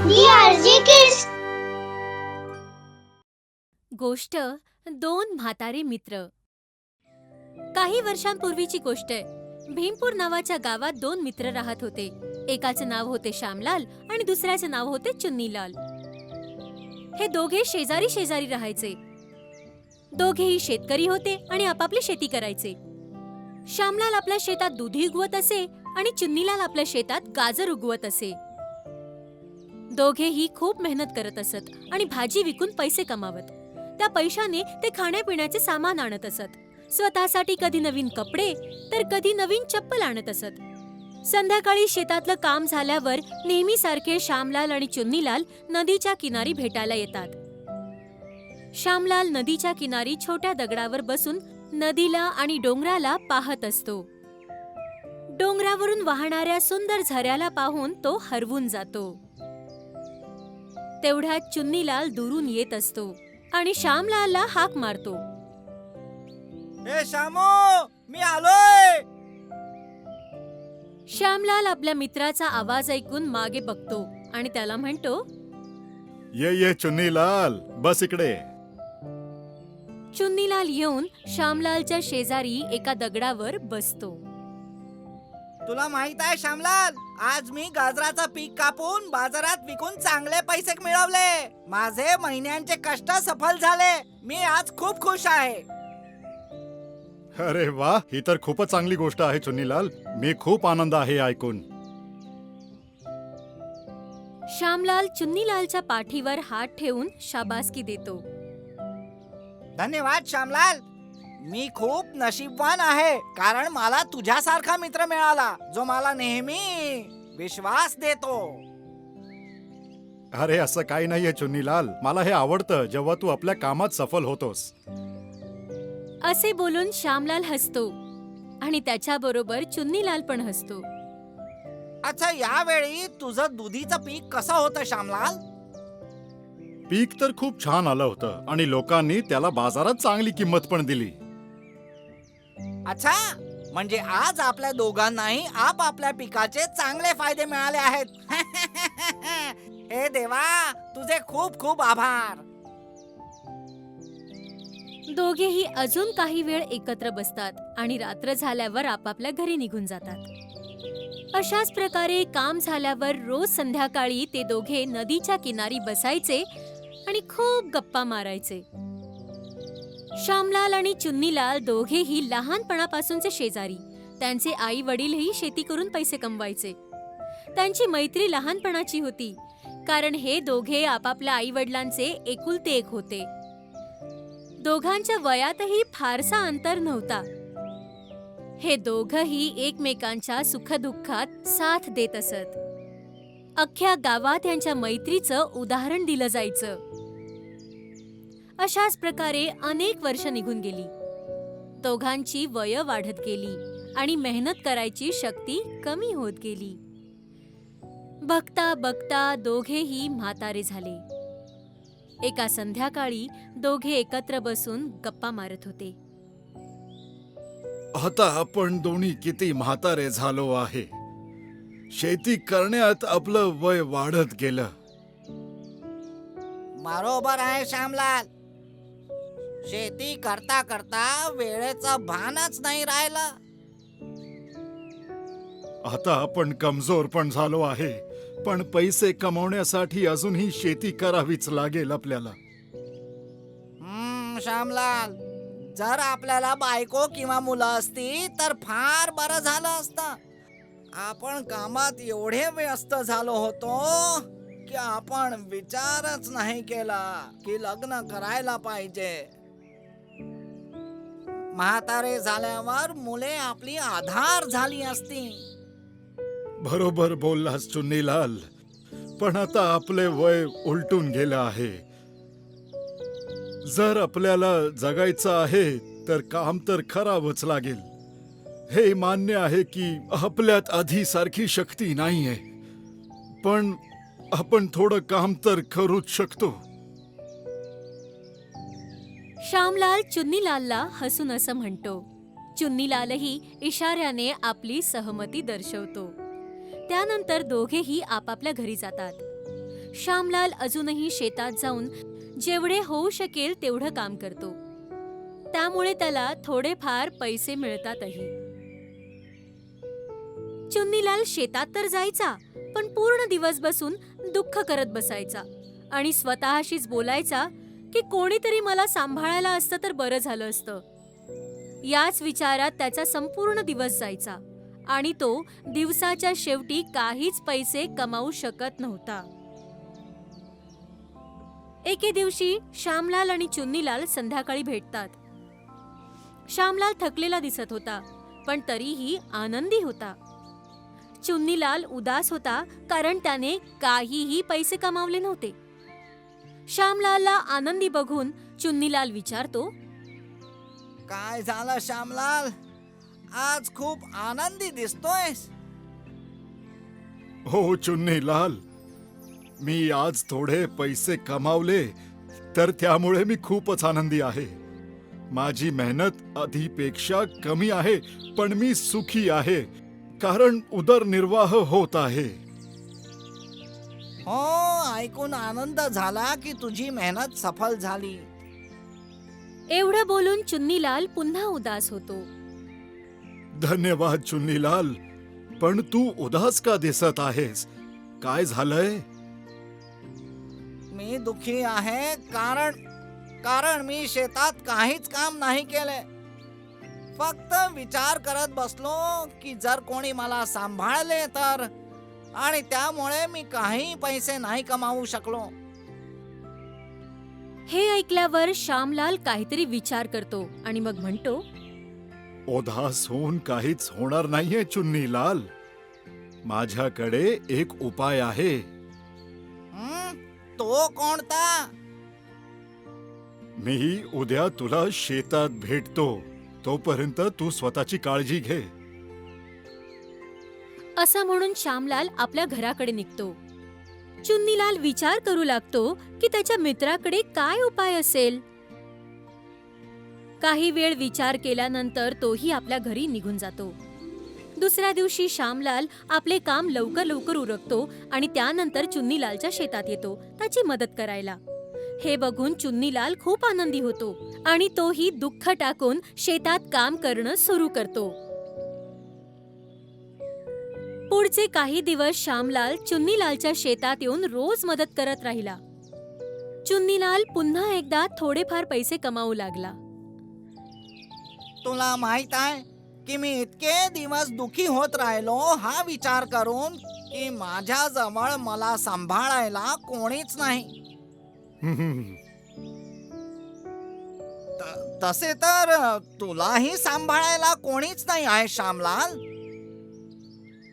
DRG Kids. गोष्ट दोन म्हातारे मित्र. काही वर्षांपूर्वीची गोष्ट आहे. भीमपूर नावाच्या गावात दोन मित्र राहत होते. एकाचे नाव होते श्यामलाल आणि दुसऱ्याचे नाव होते चुन्नीलाल. हे दोघे शेजारी शेजारी राहायचे. दोघेही शेतकरी होते आणि आपापली शेती करायचे. श्यामलाल आपल्या शेतात दुधी उगवत असे आणि चुन्नीलाल आपल्या शेतात गाजर उगवत असे. दोघेही खूप मेहनत करत असत आणि भाजी विकून पैसे कमावत. त्या पैशाने ते खाण्यापिण्याचे सामान आणत असत. स्वतःसाठी कधी नवीन कपडे तर कधी नवीन चप्पल आणत असत. संध्याकाळी शेतातलं काम झाल्यावर नेहमीसारखे श्यामलाल आणि चुन्नीलाल नदीच्या किनारी भेटायला येतात. श्यामलाल नदीच्या किनारी छोट्या दगडावर बसून नदीला आणि डोंगराला पाहत असतो. डोंगरावरून वाहणाऱ्या सुंदर झऱ्याला पाहून तो हरवून जातो. तेवढ्यात चुन्नीलाल दुरून येत असतो आणि श्यामलालला हाक मारतो. ए श्यामो, मी आलोय. श्यामलाल आपल्या मित्राचा आवाज ऐकून मागे बघतो आणि त्याला म्हणतो, ये ये चुन्नीलाल, बस इकडे. चुन्नीलाल येऊन श्यामलालच्या शेजारी एका दगडावर बसतो. तुला माहित आहे श्यामलाल, आज मी गाजराचं पीक कापून बाजारात विकून चांगले पैसे मिळवले. माझे महिन्यांचे कष्ट सफल झाले. मी आज खूप खुश आहे. अरे वा, ही तर खूपच चांगली गोष्ट आहे चुन्नीलाल. मी खूप आनंद आहे ऐकून. श्यामलाल चुन्नीलालच्या पाठीवर हात ठेवून शाबासकी देतो. धन्यवाद श्यामलाल. मी खूप नशीबवान आहे, कारण मला तुझ्यासारखा मित्र मिळाला जो मला नेहमी विश्वास देतो. अरे असं काही नाहीये चुन्नीलाल. मला हे आवडतं जेव्हा तू आपल्या कामात सफल होतोस. असे बोलून श्यामलाल हसतो आणि त्याच्याबरोबर चुन्नीलाल पण हसतो. अच्छा, यावेळी तुझं दुधीचं पीक कसं होतं श्यामलाल? पीक तर खूप छान आलं होतं आणि लोकांनी त्याला बाजारात चांगली किंमत पण दिली. अच्छा, म्हणजे आज आपल्या दोघांनाही आपापल्या पिकाचे चांगले फायदे मिळाले आहेत. हे देवा, तुझे खूप खूप आभार. दोघेही अजून काही वेळ एकत्र बसतात आणि रात्र झाल्यावर आपापल्या घरी निघून जातात. अशाच प्रकारे काम झाल्यावर रोज संध्याकाळी ते दोघे नदीच्या किनारी बसायचे आणि खूप गप्पा मारायचे. श्यामलाल आणि चुन्नीलाल दोघेही लहानपणापासूनचे शेजारी. त्यांचे आई वडीलही शेती करून पैसे कमवायचे. त्यांची मैत्री लहानपणाची होती, कारण हे दोघे आपापल्या आई वडिलांचे एकुलते एक होते. दोघांच्या वयातही फारसा अंतर नव्हता. हे दोघही एकमेकांच्या सुखदुःखात साथ देत असत. अख्ख्या गावात यांच्या मैत्रीचं उदाहरण दिलं जायचं. अशाच प्रकारे अनेक वर्ष निघून गेली. दोघांची वय वाढत गेली आणि मेहनत करायची शक्ती कमी होत गेली. बघता बघता दोघेही म्हातारे झाले. एका संध्याकाळी दोघे एकत्र बसून गप्पा मारत होते. आता आपण दोन्ही किती म्हातारे झालो आहे. शेती करण्यात आपलं वय वाढत गेलं. बरोबर आहे श्यामलाल. शेती करता करता वेळेचं भानच नाही राहिलं. आता आपण कमजोर पण झालो आहे, पण पैसे कमवण्यासाठी अजूनही शेती करावीच लागेल आपल्याला. श्यामलाल, जर आपल्याला बायको किंवा मुलं असती तर फार बरं झालं असतं. आपण कामात एवढे व्यस्त झालो होतो की आपण विचारच नाही केला की लग्न करायला पाहिजे. म्हातारे झाल्यावर मुले आपली आधार झाली असती. बरोबर बोललास चुन्नीलाल, पण आता आपले वय उलटून गेलं आहे. जर आपल्याला जगायचं आहे तर काम तर करावंच लागेल. हे मान्य आहे की आपल्यात आधी सारखी शक्ती नाहीये, पण आपण थोडं काम तर करूच शकतो. श्यामलाल चुन्नीलालला हसून असं म्हणतो. चुन्नीलालही इशाऱ्याने आपली सहमती दर्शवतो. त्यानंतर दोघेही आपापल्या घरी जातात. श्यामलाल अजूनही शेतात जाऊन जेवढे होऊ शकेल तेवढं काम करतो. त्यामुळे त्याला थोडेफार पैसे मिळतातही. चुन्नीलाल शेतात तर जायचा, पण पूर्ण दिवस बसून दुःख करत बसायचा आणि स्वतःशीच बोलायचा की कोणीतरी मला सांभाळायला असतं तर बरं झालं असतं. याच विचारात त्याचा संपूर्ण दिवस जायचा आणि तो दिवसाच्या शेवटी काहीच पैसे कमावू शकत नव्हता. एके दिवशी श्यामलाल आणि चुन्नीलाल संध्याकाळी भेटतात. श्यामलाल थकलेला दिसत होता, पण तरीही आनंदी होता. चुन्नीलाल उदास होता, कारण त्याने काहीही पैसे कमावले नव्हते. श्यामलालला आनंदी बघून चुन्नीलाल विचारतो, काय झालं श्यामलाल? आज खूप आनंदी दिसतोयस. हो चुन्नीलाल, मी आज थोडे पैसे कमावले, तर त्यामुळे मी खूपच आनंदी आहे. माझी मेहनत आधीपेक्षा कमी आहे, पण मी सुखी आहे, कारण उदरनिर्वाह होत आहे. हो, ऐकून आनंद झाला की तुझी मेहनत सफल झाली. एवढं बोलून चुन्नीलाल पुन्हा उदास होतो. धन्यवाद चुन्नीलाल, पण तू उदास का दिसत आहेस? काय झालंय? मी दुखी आहे कारण मी शेतात काहीच काम नाही केले. फक्त विचार करत बसलो की जर कोणी मला सांभाळले तर, आणि त्यामुळे मी काही पैसे नाही कमावू शकलो. हे ऐकल्यावर श्यामलाल काहीतरी विचार करतो आणि मग म्हणतो, उदास होऊन काहीच होणार नाहीये चुन्नीलाल. माझ्याकडे एक उपाय आहे. तो कोणता? मी उद्या तुला शेतात भेटतो. तोपर्यंत तू स्वतःची काळजी घे. असं म्हणून श्यामलाल आपल्या घराकडे निघतो. चुन्नीलाल विचार करू लागतो की त्याच्या मित्राकडे काय उपाय असेल. काही वेळ विचार केल्यानंतर तोही आपल्या घरी निघून जातो. दुसऱ्या दिवशी श्यामलाल आपले काम लवकर लवकर उरकतो आणि त्यानंतर चुन्नीलालच्या शेतात येतो त्याची मदत करायला. हे बघून चुन्नीलाल खूप आनंदी होतो आणि तोही दुःख टाकून शेतात काम करणं सुरू करतो. पुढचे काही दिवस श्यामलाल चुन्नीलालच्या शेतात येऊन रोज मदत करत राहिला. चुन्नीलाल पुन्हा एकदा थोडेफार पैसे कमावू लागला. तुला माहित आहे की मी इतके दिवस दुखी होत राहिलो हा विचार करून की माझ्या जवळ मला सांभाळायला कोणीच नाही. तसे तर तुलाही सांभाळायला कोणीच नाही आहे श्यामलाल,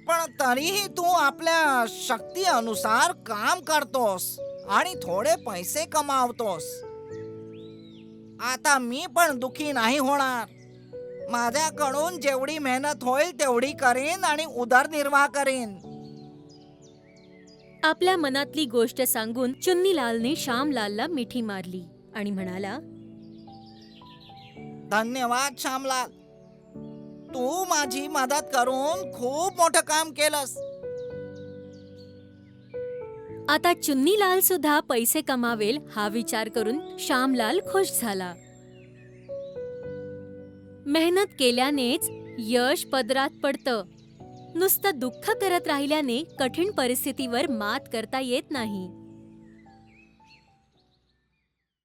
पण तरीही तू आपल्या शक्ती अनुसार काम करतोस आणि थोडे पैसे कमावतोस. आता मी पण दुखी नाही होणार. माझ्याकडून जेवढी मेहनत होईल तेवढी करीन आणि उदरनिर्वाह करीन. आपल्या मनातली गोष्ट सांगून चुन्नीलालने श्यामलालला मिठी मारली आणि म्हणाला, धन्यवाद श्यामलाल, तू माझी मदत करून खूप मोठं काम केलंस. आता चुन्नीलाल सुद्धा पैसे कमावेल हा विचार करून श्यामलाल खुश झाला. मेहनत केल्यानेच यश पदरात पडतं. नुसतं दुःख करत राहिल्याने कठीण परिस्थितीवर मात करता येत नाही.